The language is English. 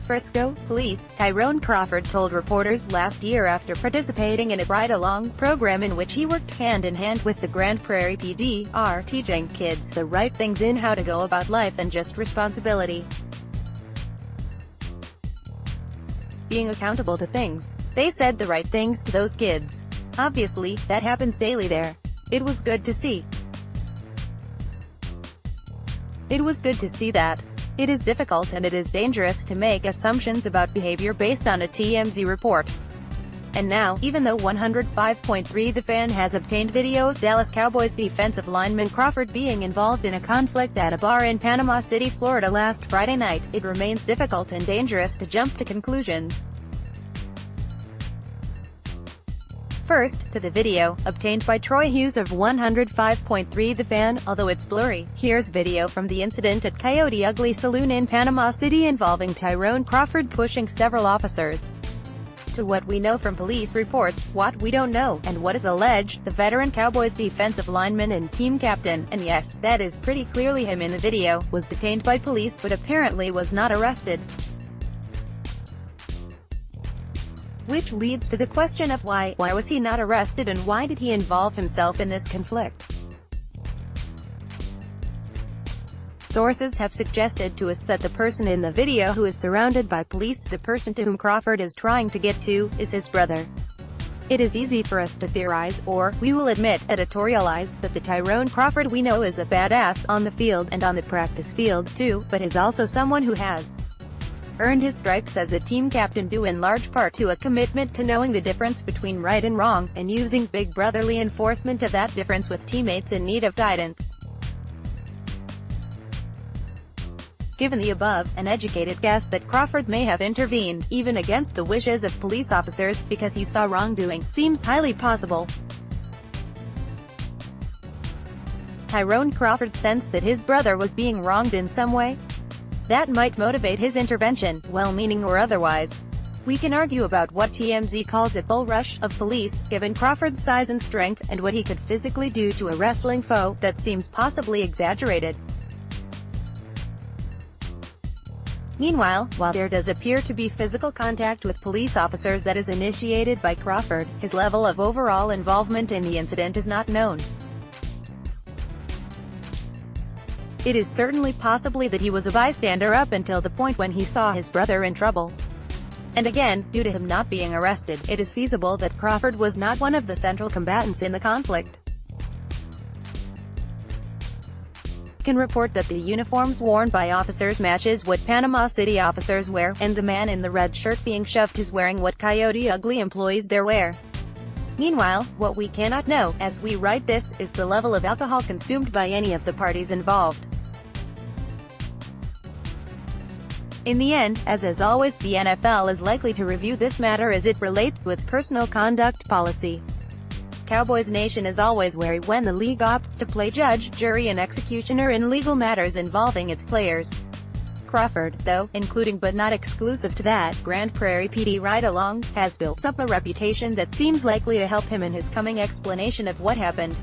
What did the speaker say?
FRISCO police, Tyrone Crawford told reporters last year after participating in a ride-along program in which he worked hand-in-hand with the Grand Prairie PD, are teaching kids the right things in how to go about life and just responsibility. Being accountable to things. They said the right things to those kids. Obviously, that happens daily there. It was good to see. It was good to see that. It is difficult and it is dangerous to make assumptions about behavior based on a TMZ report. And now, even though 105.3 The Fan has obtained video of Dallas Cowboys defensive lineman Crawford being involved in a conflict at a bar in Panama City, Florida last Friday night, it remains difficult and dangerous to jump to conclusions. First, to the video, obtained by Troy Hughes of 105.3 The Fan, although it's blurry. Here's video from the incident at Coyote Ugly Saloon in Panama City involving Tyrone Crawford pushing several officers. To what we know from police reports, what we don't know, and what is alleged, the veteran Cowboys defensive lineman and team captain, and yes, that is pretty clearly him in the video, was detained by police but apparently was not arrested. Which leads to the question of why was he not arrested and why did he involve himself in this conflict? Sources have suggested to us that the person in the video who is surrounded by police, the person to whom Crawford is trying to get to, is his brother. It is easy for us to theorize, or, we will admit, editorialize, that the Tyrone Crawford we know is a badass on the field, and on the practice field, too, but is also someone who has earned his stripes as a team captain due in large part to a commitment to knowing the difference between right and wrong, and using big brotherly enforcement of that difference with teammates in need of guidance. Given the above, an educated guess that Crawford may have intervened, even against the wishes of police officers, because he saw wrongdoing, seems highly possible. Tyrone Crawford sensed that his brother was being wronged in some way. That might motivate his intervention, well-meaning or otherwise. We can argue about what TMZ calls a bull rush of police, given Crawford's size and strength, and what he could physically do to a wrestling foe, that seems possibly exaggerated. Meanwhile, while there does appear to be physical contact with police officers that is initiated by Crawford, his level of overall involvement in the incident is not known. It is certainly possibly that he was a bystander up until the point when he saw his brother in trouble. And again, due to him not being arrested, it is feasible that Crawford was not one of the central combatants in the conflict. Can report that the uniforms worn by officers matches what Panama City officers wear, and the man in the red shirt being shoved is wearing what Coyote Ugly employees there wear. Meanwhile, what we cannot know, as we write this, is the level of alcohol consumed by any of the parties involved. In the end, as always, the NFL is likely to review this matter as it relates to its personal conduct policy. Cowboys Nation is always wary when the league opts to play judge, jury and executioner in legal matters involving its players. Crawford, though, including but not exclusive to that Grand Prairie PD ride-along, has built up a reputation that seems likely to help him in his coming explanation of what happened.